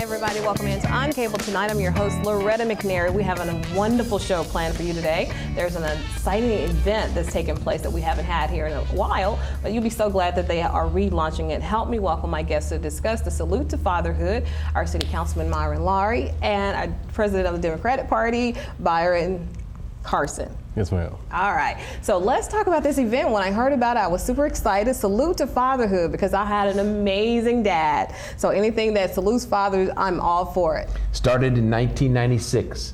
Everybody, welcome into On Cable tonight. I'm your host, Loretta McNary. We have a wonderful show planned for you today. There's an exciting event that's taking place that we haven't had here in a while, but you'll be so glad that they are relaunching it. Help me welcome my guests to discuss the Salute to Fatherhood, our City Councilman Myron Lowery, and our President of the Democratic Party, Myron Carson. Yes, ma'am. All right, so let's talk about this event. When I heard about it, I was super excited. Salute to Fatherhood, because I had an amazing dad. So anything that salutes fathers, I'm all for it. Started in 1996.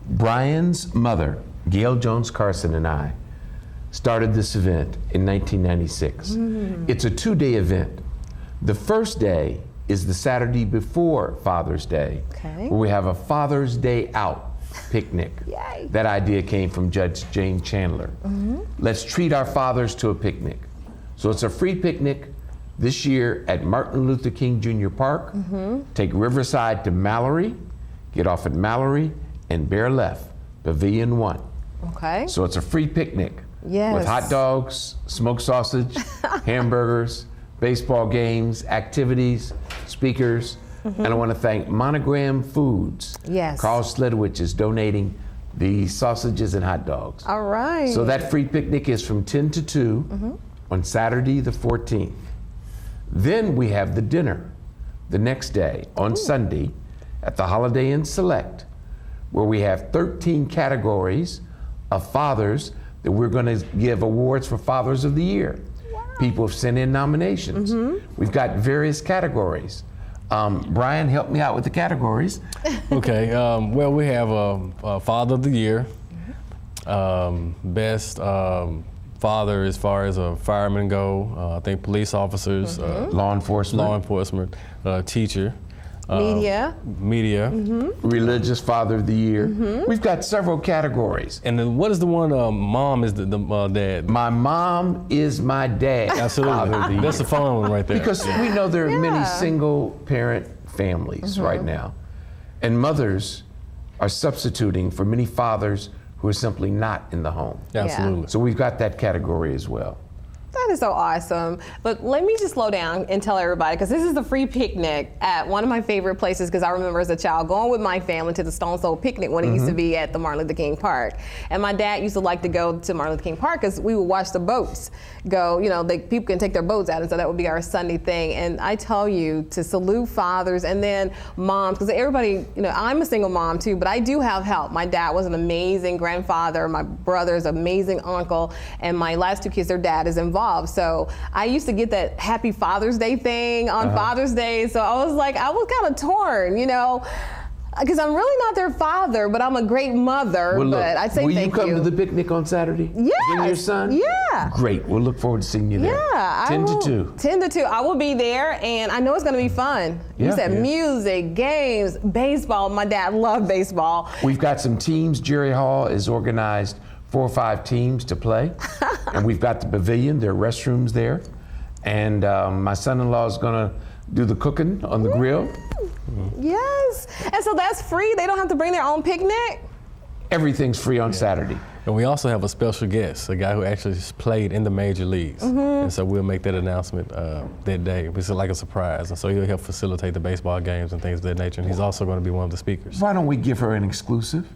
Brian's mother, Gayle Jones Carson, and I started this event in 1996. It's a 2-day event. The first day is the Saturday before Father's Day, where we have a Father's Day Out picnic. Yay. That idea came from Judge Jane Chandler. Let's treat our fathers to a picnic. So it's a free picnic this year at Martin Luther King Jr. Park. Take Riverside to Mallory, get off at Mallory, and bear left, Pavilion 1. Okay. So it's a free picnic. Yes. With hot dogs, smoked sausage, hamburgers, baseball games, activities, speakers. And I want to thank Monogram Foods. Yes. Carl Sledowich is donating the sausages and hot dogs. All right. So that free picnic is from 10 to 2 on Saturday the 14th. Then we have the dinner the next day on Sunday at the Holiday Inn Select, where we have 13 categories of fathers that we're going to give awards for Fathers of the Year. Wow. People have sent in nominations. We've got various categories. Brian, help me out with the categories. Okay, well, we have Father of the Year, best father as far as firemen go, I think police officers, Law enforcement, teacher, media, religious Father of the Year. We've got several categories. And then what is the one, mom is the dad? My mom is my dad. Absolutely, Father of the Year. that's the fun one right there. Because we know there are many single parent families right now, and mothers are substituting for many fathers who are simply not in the home. Absolutely. So we've got that category as well. That is so awesome. But let me just slow down and tell everybody, because this is the free picnic at one of my favorite places, because I remember as a child going with my family to the Stone Soul picnic when it used to be at the Martin Luther King Park. And my dad used to like to go to Martin Luther King Park because we would watch the boats go, you know, people can take their boats out, and so that would be our Sunday thing. And I tell you, to salute fathers and then moms, because everybody, you know, I'm a single mom too, but I do have help. My dad was an amazing grandfather, my brother's amazing uncle, and my last 2 kids, their dad is involved. So I used to get that Happy Father's Day thing on Father's Day. So I was kind of torn, you know, because I'm really not their father, but I'm a great mother. Well, look, but I'd say thank you. will you come to the picnic on Saturday? Yes. Bring your son? Yeah. Great. We'll look forward to seeing you there. Yeah. 10 to 2. 10 to 2. I will be there, and I know it's going to be fun. You said music, games, baseball. My dad loved baseball. We've got some teams. Jerry Hall has organized 4 or 5 teams to play. And we've got the pavilion, there are restrooms there. And my son-in-law is gonna do the cooking on the grill. Yes, and so that's free? They don't have to bring their own picnic? Everything's free on Saturday. And we also have a special guest, a guy who actually played in the major leagues. And so we'll make that announcement that day. It's like a surprise. And so he'll help facilitate the baseball games and things of that nature. And he's also going to be one of the speakers. Why don't we give her an exclusive?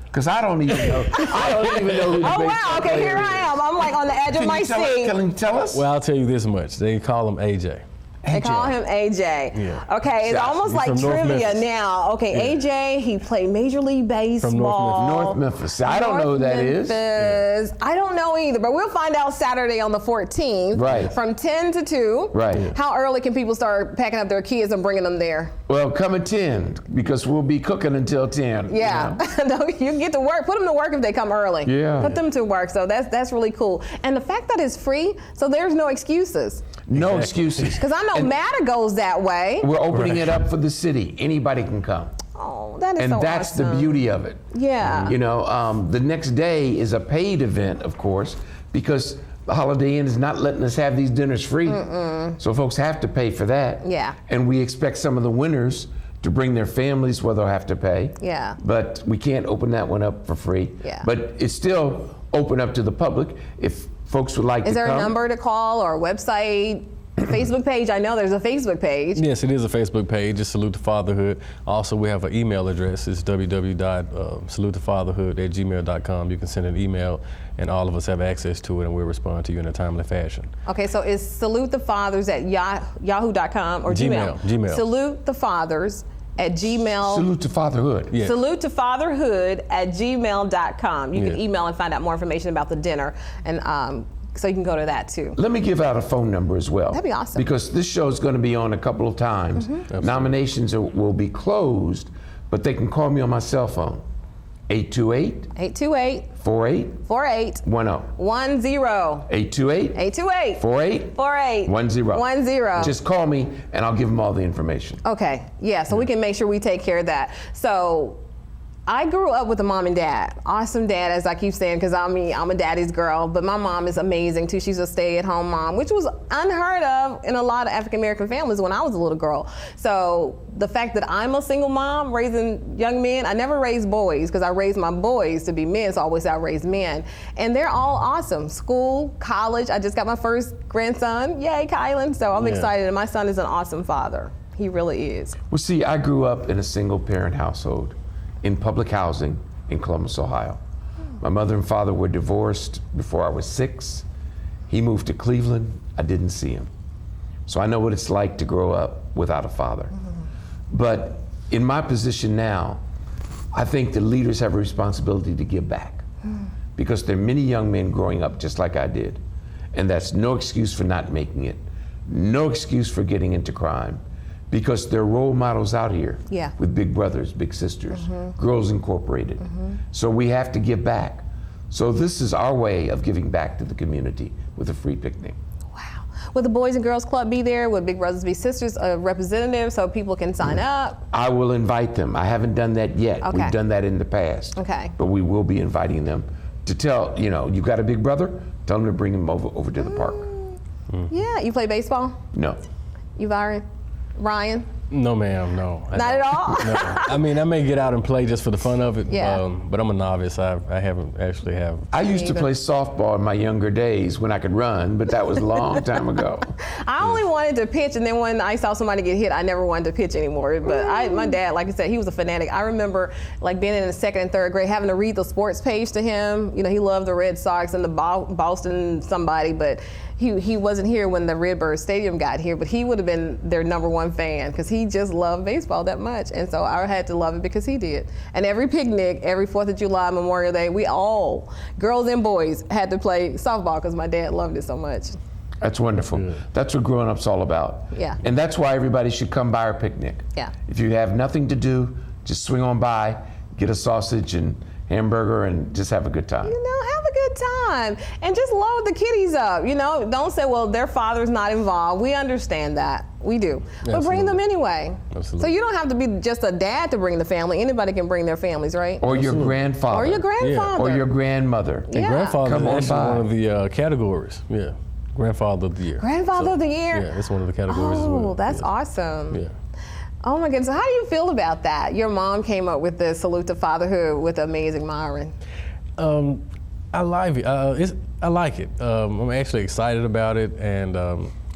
Because I don't even know. I don't even know who the Oh, wow, okay, here I am. I'm like on the edge of my seat. Can you tell us? Well, I'll tell you this much. They call him AJ. They call him AJ. Yeah. Okay, it's almost like from North trivia Memphis. now. Okay, AJ, he played Major League Baseball. North Memphis. I don't know who that is. Yeah. I don't know either, but we'll find out Saturday on the 14th. Right. From 10 to 2. Right. Yeah. How early can people start packing up their kids and bringing them there? Well, come at 10, because we'll be cooking until 10. Yeah. You know? No, you get to work. Put them to work if they come early. Yeah. Put them to work. So that's really cool. And the fact that it's free, so there's no excuses. No excuses. Because I know MATA goes that way. We're opening it up for the city. Anybody can come. Oh, that is And so that's awesome. the beauty of it. Yeah. You know, the next day is a paid event, of course, because the Holiday Inn is not letting us have these dinners free. So folks have to pay for that. Yeah. And we expect some of the winners to bring their families where they'll have to pay. Yeah. But we can't open that one up for free. Yeah. But it's still open up to the public if folks would like to come. Is there a number to call or a website, Facebook page? I know there's a Facebook page. Yes, it is a Facebook page. Just Salute to Fatherhood. Also, we have an email address. It's www.salutetofatherhood@gmail.com. You can send an email, and all of us have access to it, and we'll respond to you in a timely fashion. Okay, so it's salutethefathers at yahoo.com or Gmail. Gmail. Salute the fathers at Gmail. Salute to Fatherhood. Yes. Salute to fatherhood at gmail.com. You can Yeah. email and find out more information about the dinner, and so you can go to that too. Let me give out a phone number as well. That'd be awesome. Because this show is going to be on a couple of times. Nominations will be closed, but they can call me on my cell phone. 828 828 48 48 10. 10. 828 828 48 48 10. 10. Just call me and I'll give them all the information. Okay, yeah, so we can make sure we take care of that. So I grew up with a mom and dad. Awesome dad, as I keep saying, because I'm a daddy's girl, but my mom is amazing too. She's a stay-at-home mom, which was unheard of in a lot of African-American families when I was a little girl. So the fact that I'm a single mom raising young men, I never raised boys because I raised my boys to be men, so I always say I raised men. And they're all awesome. School, college, I just got my first grandson. Yay, Kylan. So I'm excited, and my son is an awesome father. He really is. Well, see, I grew up in a single-parent household in public housing in Columbus, Ohio. My mother and father were divorced before I was 6. He moved to Cleveland. I didn't see him. So I know what it's like to grow up without a father. But in my position now, I think the leaders have a responsibility to give back because there are many young men growing up just like I did. And that's no excuse for not making it, no excuse for getting into crime, because there are role models out here with big brothers, big sisters, Girls Incorporated. So we have to give back. So this is our way of giving back to the community with a free picnic. Wow. Will the Boys and Girls Club be there? Will Big Brothers Big Sisters a representative so people can sign up? I will invite them. I haven't done that yet. Okay. We've done that in the past. Okay. But we will be inviting them to tell, you got a big brother? Tell them to bring him over to the park. Yeah, you play baseball? No. You, Myron? Ryan? No, ma'am, no. Not at all? No. I mean, I may get out and play just for the fun of it, Yeah. but I'm a novice. I haven't actually have. I used to either. play softball in my younger days when I could run, but that was a long time ago. I only wanted to pitch, and then when I saw somebody get hit, I never wanted to pitch anymore. But my dad, like I said, he was a fanatic. I remember like being in the 2nd and 3rd grade, having to read the sports page to him. He loved the Red Sox and the Boston somebody, but he wasn't here when the Redbird Stadium got here, but he would have been their #1 fan because he just loved baseball that much. And so I had to love it because he did. And every picnic, every 4th of July, Memorial Day, we all, girls and boys, had to play softball because my dad loved it so much. That's wonderful. Good. That's what growing up's all about. Yeah. And that's why everybody should come by our picnic. Yeah. If you have nothing to do, just swing on by, get a sausage and hamburger, and just have a good time. Have a good time and just load the kiddies up. Don't say, well, their father's not involved. We understand that. We do. But bring them anyway. Absolutely. So you don't have to be just a dad to bring the family. Anybody can bring their families, right? Or your grandfather. Or your grandfather. Or your grandmother. Yeah. Grandfather Come on is actually by. one of the categories. Yeah, Grandfather of the Year. Grandfather of the Year? Yeah, it's one of the categories as Oh, well. that's Yeah. awesome. Yeah. Oh my goodness. So how do you feel about that? Your mom came up with the Salute to Fatherhood with amazing Myron. I like it. I like it. I'm actually excited about it, and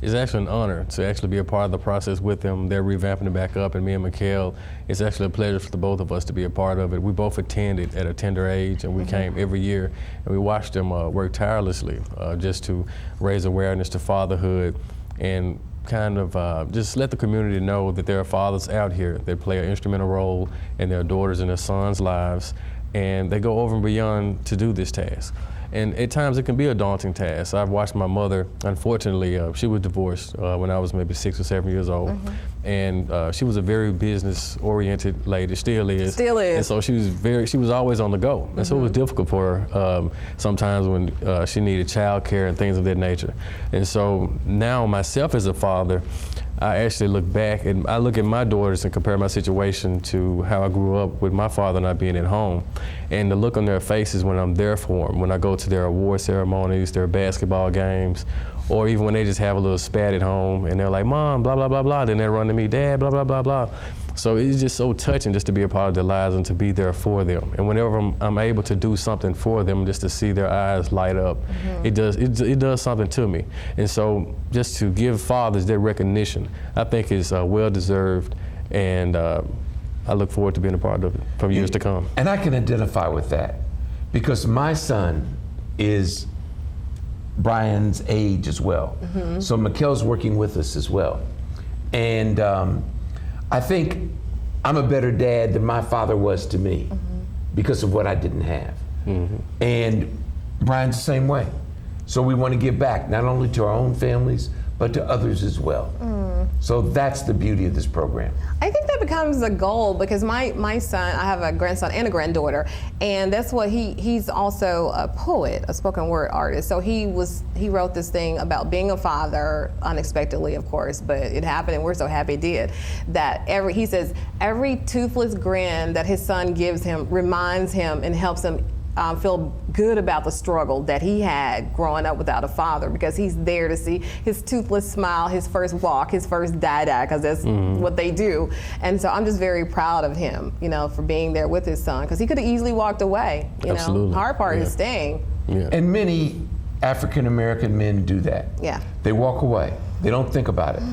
it's actually an honor to actually be a part of the process with them. They're revamping it back up, and me and Mikhail, it's actually a pleasure for the both of us to be a part of it. We both attended at a tender age, and we came every year, and we watched them work tirelessly just to raise awareness to fatherhood and kind of just let the community know that there are fathers out here that play an instrumental role in their daughters and their sons' lives, and they go over and beyond to do this task. And at times it can be a daunting task. I've watched my mother, unfortunately, she was divorced when I was maybe 6 or 7 years old. And she was a very business-oriented lady, still is. Still is. And so she was always on the go. And so it was difficult for her sometimes when she needed childcare and things of that nature. And so now myself as a father, I actually look back and I look at my daughters and compare my situation to how I grew up with my father not being at home. And the look on their faces when I'm there for them, when I go to their award ceremonies, their basketball games, or even when they just have a little spat at home and they're like, Mom, blah, blah, blah, blah. Then they run to me, Dad, blah, blah, blah, blah. So it's just so touching just to be a part of their lives and to be there for them. And whenever I'm able to do something for them, just to see their eyes light up, it does something to me. And so just to give fathers their recognition, I think is well deserved, and I look forward to being a part of it for years to come. And I can identify with that because my son is Brian's age as well. So Mikkel's working with us as well. And I think I'm a better dad than my father was to me because of what I didn't have. And Brian's the same way. So we want to give back, not only to our own families, but to others as well. So that's the beauty of this program. I think that becomes a goal because my son, I have a grandson and a granddaughter, and that's what he's also a poet, a spoken word artist. So he wrote this thing about being a father unexpectedly, of course, but it happened and we're so happy it did. That he says every toothless grin that his son gives him reminds him and helps him feel good about the struggle that he had growing up without a father, because he's there to see his toothless smile, his first walk, his first dada, because that's what they do. And so I'm just very proud of him, for being there with his son, because he could have easily walked away. Absolutely. Hard part is staying. Yeah. And many African American men do that. Yeah. They walk away. They don't think about it.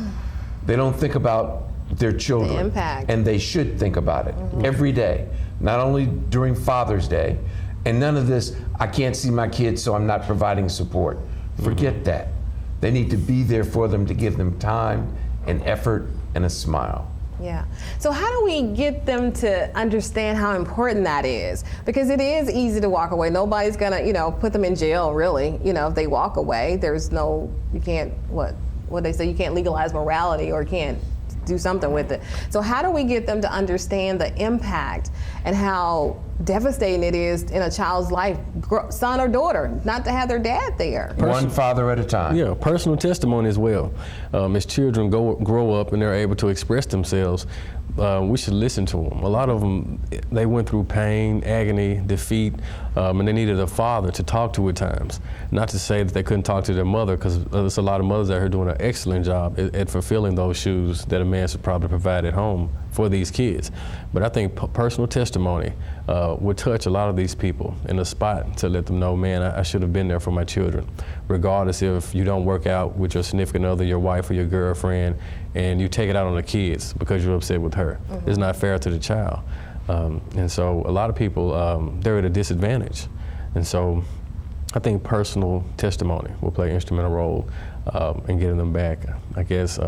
They don't think about their children. The impact. And they should think about it every day, not only during Father's Day. And none of this, I can't see my kids, so I'm not providing support. Forget that. They need to be there for them, to give them time and effort and a smile. Yeah. So how do we get them to understand how important that is? Because it is easy to walk away. Nobody's gonna, put them in jail, really. If they walk away, you can't, what they say, you can't legalize morality, or can't do something with it. So how do we get them to understand the impact and how devastating it is in a child's life, son or daughter, not to have their dad there? One father at a time. Yeah, personal testimony as well. As children grow up and they're able to express themselves, we should listen to them. A lot of them, they went through pain, agony, defeat, and they needed a father to talk to at times. Not to say that they couldn't talk to their mother, because there's a lot of mothers out here doing an excellent job at fulfilling those shoes that a man should probably provide at home for these kids. But I think personal testimony would touch a lot of these people in a spot to let them know, man, I should have been there for my children. Regardless if you don't work out with your significant other, your wife or your girlfriend, and you take it out on the kids because you're upset with her. It's not fair to the child. And so a lot of people, they're at a disadvantage. And so I think personal testimony will play an instrumental role in getting them back, I guess,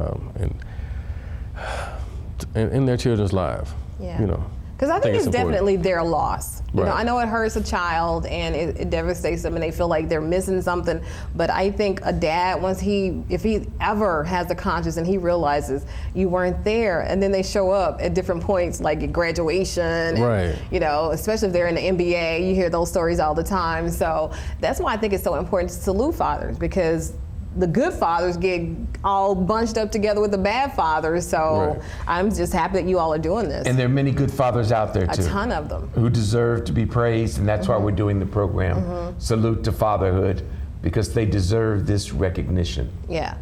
in their children's lives. Yeah. Because I think it's definitely their loss. Right. I know it hurts a child and it devastates them and they feel like they're missing something. But I think a dad, if he ever has the conscience and he realizes you weren't there, and then they show up at different points, like at graduation, right. and, especially if they're in the NBA, you hear those stories all the time. So that's why I think it's so important to salute fathers, because the good fathers get all bunched up together with the bad fathers. So Right. I'm just happy that you all are doing this. And there are many good fathers out there too. A ton of them. Who deserve to be praised, and that's why we're doing the program. Salute to fatherhood, because they deserve this recognition. Yeah.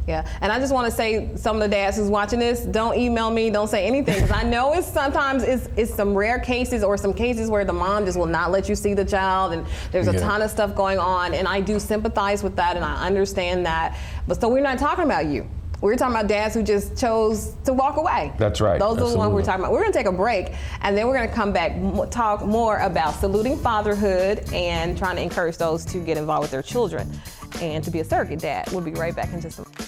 Yeah, and I just want to say, some of the dads who's watching this, don't email me, don't say anything, because I know sometimes it's some rare cases or some cases where the mom just will not let you see the child, and there's a ton of stuff going on, and I do sympathize with that, and I understand that. But so we're not talking about you. We're talking about dads who just chose to walk away. That's right. Those are the ones we're talking about. We're going to take a break, and then we're going to come back, talk more about saluting fatherhood and trying to encourage those to get involved with their children and to be a surrogate dad. We'll be right back in just a minute.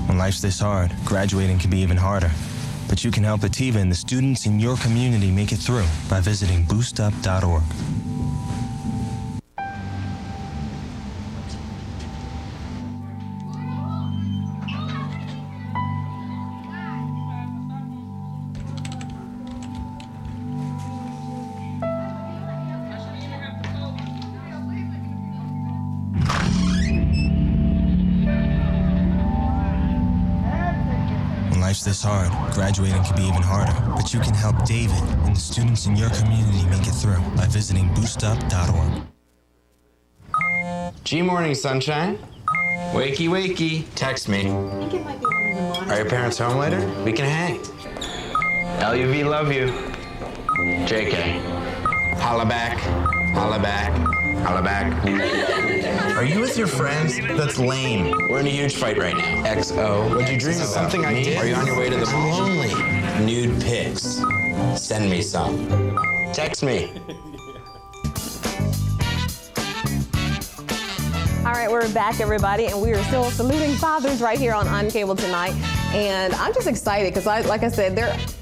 When life's this hard, graduating can be even harder. But you can help Ativa and the students in your community make it through by visiting boostup.org. life's this hard, graduating can be even harder. But you can help David and the students in your community make it through by visiting boostup.org. G-Morning, sunshine. Wakey, wakey. Text me. Are your parents home later? We can hang. LUV, love you. JK. Holla back. Holla back. Holla back. Are you with your friends? That's lame. We're in a huge fight right now. XO. What'd you dream about? Something I did? Are you on your way to the mall? I'm lonely. Nude pics. Send me some. Text me. All right, we're back, everybody, and we are still saluting fathers right here on Cable tonight. And I'm just excited because, like I said,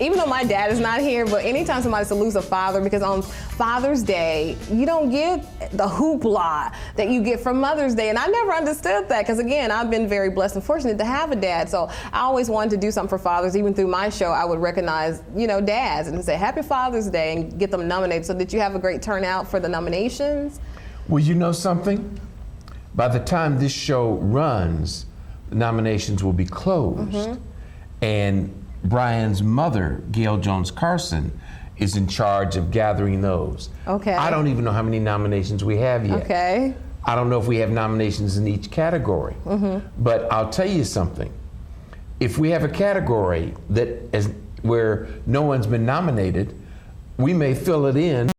even though my dad is not here, but anytime somebody salutes a father, because on Father's Day, you don't get the hoopla that you get from Mother's Day. And I never understood that because, again, I've been very blessed and fortunate to have a dad. So I always wanted to do something for fathers. Even through my show, I would recognize, dads and say, Happy Father's Day and get them nominated. So did you have a great turnout for the nominations? Well, you know something? By the time this show runs, the nominations will be closed. And Brian's mother, Gayle Jones Carson, is in charge of gathering those. Okay. I don't even know how many nominations we have yet. Okay. I don't know if we have nominations in each category. But I'll tell you something. If we have a category where no one's been nominated, we may fill it in